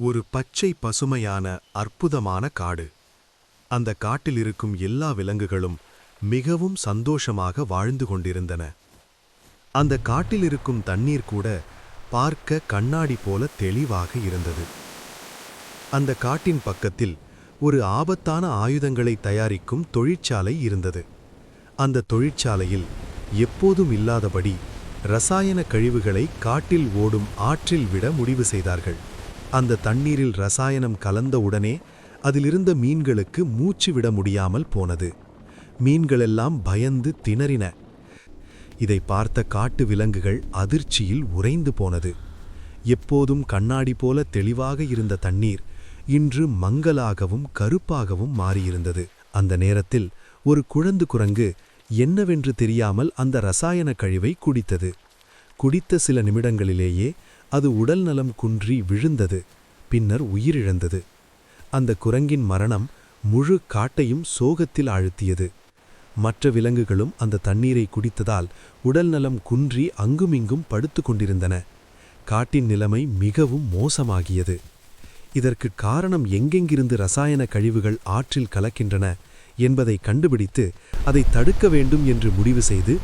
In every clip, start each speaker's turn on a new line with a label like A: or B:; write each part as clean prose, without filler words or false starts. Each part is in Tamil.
A: ஒரு பச்சை பசுமையான அற்புதமான காடு. அந்த காட்டில் இருக்கும் எல்லா விலங்குகளும் மிகவும் சந்தோஷமாக வாழ்ந்து கொண்டிருந்தன. அந்த காட்டில் இருக்கும் தண்ணீர் கூட பார்க்க கண்ணாடி போல தெளிவாக இருந்தது. அந்த காட்டின் பக்கத்தில் ஒரு ஆபத்தான ஆயுதங்களை தயாரிக்கும் தொழிற்சாலை இருந்தது. அந்த தொழிற்சாலையில் எப்போதும் இல்லாதபடி ரசாயன கழிவுகளை காட்டில் ஓடும் ஆற்றில் விட முடிவு செய்தார்கள். அந்த தண்ணீரில் ரசாயனம் கலந்த உடனே அதிலிருந்த மீன்களுக்கு மூச்சு விட முடியாமல் போனது. மீன்களெல்லாம் பயந்து திணறின. இதை பார்த்த காட்டு விலங்குகள் அதிர்ச்சியில் உறைந்து போனது. எப்போதும் கண்ணாடி போல தெளிவாக இருந்த தண்ணீர் இன்று மங்கலாகவும் கருப்பாகவும் மாறியிருந்தது. அந்த நேரத்தில் ஒரு குழந்து குரங்கு என்னவென்று தெரியாமல் அந்த ரசாயன கழிவை குடித்தது. குடித்த சில நிமிடங்களிலேயே அது உடல்நலம் குன்றி விழுந்தது. பின்னர் உயிரிழந்தது. அந்த குரங்கின் மரணம் முழு காட்டையும் சோகத்தில் ஆழ்த்தியது. மற்ற விலங்குகளும் அந்த தண்ணீரை குடித்ததால் உடல்நலம் குன்றி அங்குமிங்கும் படுத்து கொண்டிருந்தன. காட்டின் நிலைமை மிகவும் மோசமாகியது. இதற்கு காரணம் எங்கெங்கிருந்து ரசாயன கழிவுகள் ஆற்றில் கலக்கின்றன என்பதை கண்டுபிடித்து அதை தடுக்க வேண்டும் என்று முடிவு செய்து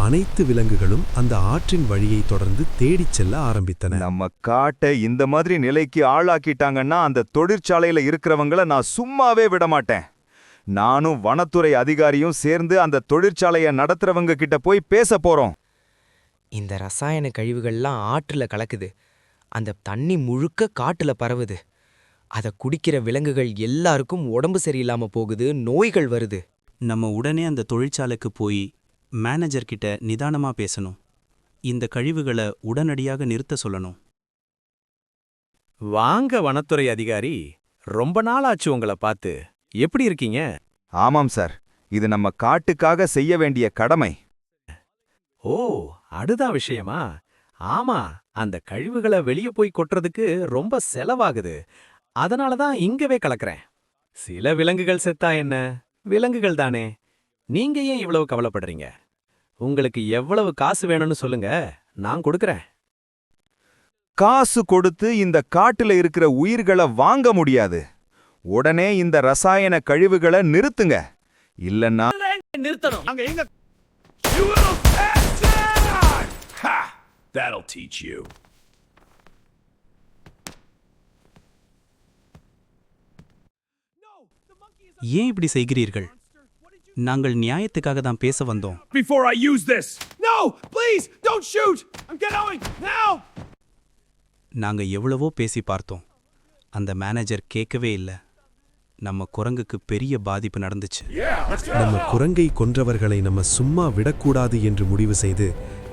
A: அனைத்து விலங்குகளும் அந்த ஆற்றின் வழியை தொடர்ந்து தேடிச் செல்ல ஆரம்பித்தன.
B: நம்ம காட்டை இந்த மாதிரி நிலைக்கு ஆளாக்கிட்டாங்கன்னா அந்த தொழிற்சாலையில இருக்கிறவங்கள நான் சும்மாவே விடமாட்டேன். நானும் வனத்துறை அதிகாரியும் சேர்ந்து அந்த தொழிற்சாலையை நடத்துறவங்க கிட்ட போய் பேச போறோம்.
C: இந்த ரசாயன கழிவுகள்லாம் ஆற்றுல கலக்குது. அந்த தண்ணி முழுக்க காட்டுல பரவுது. அதை குடிக்கிற விலங்குகள் எல்லாருக்கும் உடம்பு சரியில்லாம போகுது, நோய்கள் வருது.
D: நம்ம உடனே அந்த தொழிற்சாலைக்கு போய் மேனேஜர்கிட்ட நிதானமா பேசணும். இந்த கழிவுகளை உடனடியாக நிறுத்த சொல்லணும்.
E: வாங்க வனத்துறை அதிகாரி, ரொம்ப நாளாச்சு உங்களை பார்த்து. எப்படி இருக்கீங்க?
B: ஆமாம் சார், இது நம்ம காட்டுக்காக செய்ய வேண்டிய கடமை.
E: ஓ, அதுதான் விஷயமா? ஆமா, அந்த கழிவுகளை வெளியே போய் கொட்டுறதுக்கு ரொம்ப செலவாகுது. அதனால தான் இங்கவே கலக்கிறேன். சில விலங்குகள் செத்தா என்ன, விலங்குகள் தானே. நீங்க ஏன் இவ்வளவு கவலைப்படுறீங்க? உங்களுக்கு எவ்வளவு காசு வேணும்னு சொல்லுங்க, நான் கொடுக்கறேன்.
B: காசு கொடுத்து இந்த காட்டுல இருக்கிற உயிர்களை வாங்க முடியாது. உடனே இந்த ரசாயன கழிவுகளை நிறுத்துங்க. இல்லன்னா
E: நிறுத்தணும்.
F: That'll teach you.
D: ஏன் இப்படி செய்கிறீர்கள்? நாங்கள் நியாயத்துக்காக தான் பேச வந்தோம்.
F: Before I use this. No, please don't shoot. I'm going now.
D: நாங்க எவ்வளவோ பேசி பார்த்தோம். அந்த மேனேஜர் கேட்கவே இல்லை. நம்ம குரங்குக்கு பெரிய பாதிப்பு நடந்துச்சு.
A: நம்ம குரங்கை கொன்றவர்களை நம்ம சும்மா விடக்கூடாது என்று முடிவு செய்து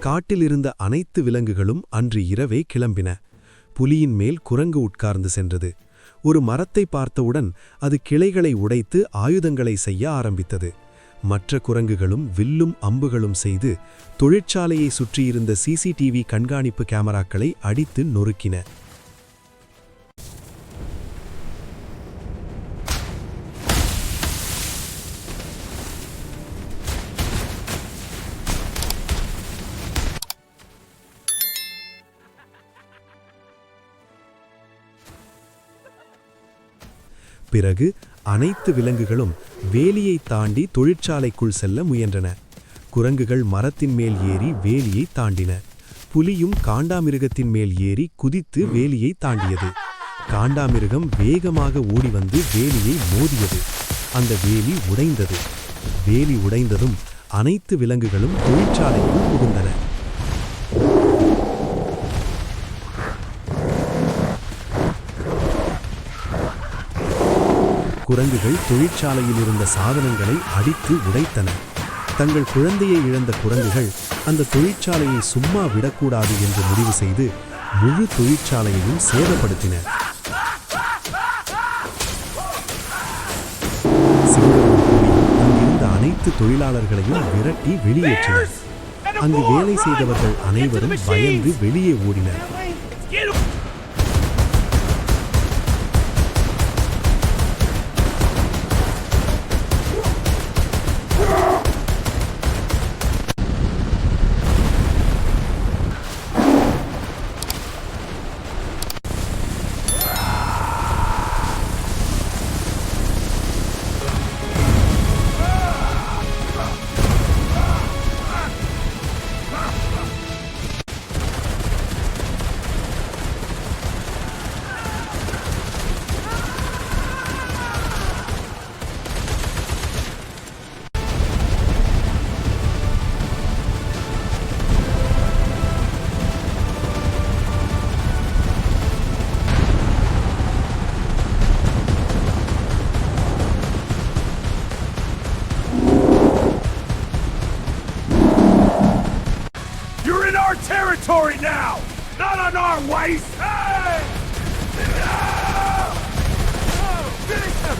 A: காட்டில் இருந்த அனைத்து விலங்குகளும் அன்று இரவே கிளம்பின. புலியின் மேல் குரங்கு உட்கார்ந்து சென்றது. ஒரு மரத்தை பார்த்தவுடன் அது கிளைகளை உடைத்து ஆயுதங்களை செய்ய ஆரம்பித்தது. மற்ற குரங்குகளும் வில்லும் அம்புகளும் செய்து தொழிற்சாலையை சுற்றியிருந்த சிசிடிவி கண்காணிப்பு கேமராக்களை அடித்து நொறுக்கின. பிறகு அனைத்து விலங்குகளும் வேலியை தாண்டி தொழிற்சாலைக்குள் செல்ல முயன்றன. குரங்குகள் மரத்தின் மேல் ஏறி வேலியை தாண்டின. புலியும் காண்டாமிருகத்தின் மேல் ஏறி குதித்து வேலியை தாண்டியது. காண்டாமிருகம் வேகமாக ஓடி வந்து வேலியை மோதியது. அந்த வேலி உடைந்தது. வேலி உடைந்ததும் அனைத்து விலங்குகளும் தொழிற்சாலைக்குள் புகுந்தன. குரங்குகள் தொழிற்சாலையில் இருந்த சாதனங்களை அடித்து உடைத்தன. தங்கள் குழந்தையை இழந்த குரங்குகள் அந்த தொழிற்சாலையை சும்மா விடக்கூடாது என்று முடிவு செய்து முழு தொழிற்சாலையையும் சேதப்படுத்தின. சிங்கமும் புலியும் அங்கிருந்த அனைத்து தொழிலாளர்களையும் விரட்டி வெளியேற்றினர். அங்கு வேலை செய்தவர்கள் அனைவரும் பயந்து வெளியே ஓடினர்.
F: our waste! Hey! Finish them!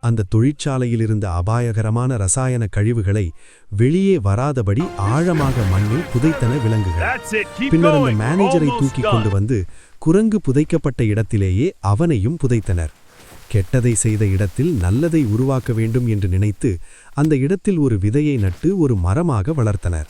A: அந்த தொழிற்சாலையில் இருந்த அபாயகரமான ரசாயன கழிவுகளை வெளியே வராதபடி ஆழமாக மண்ணில் புதைத்தன விலங்குகள்.
F: That's it, keep
A: பின்னர் அந்த
F: going. We're
A: மேனேஜரை
F: almost
A: தூக்கிக்
F: done.
A: கொண்டு வந்து குரங்கு புதைக்கப்பட்ட இடத்திலேயே அவனையும் புதைத்தனர். கெட்டதை செய்த இடத்தில் நல்லதை உருவாக்க வேண்டும் என்று நினைத்து அந்த இடத்தில் ஒரு விதையை நட்டு ஒரு மரமாக வளர்த்தனர்.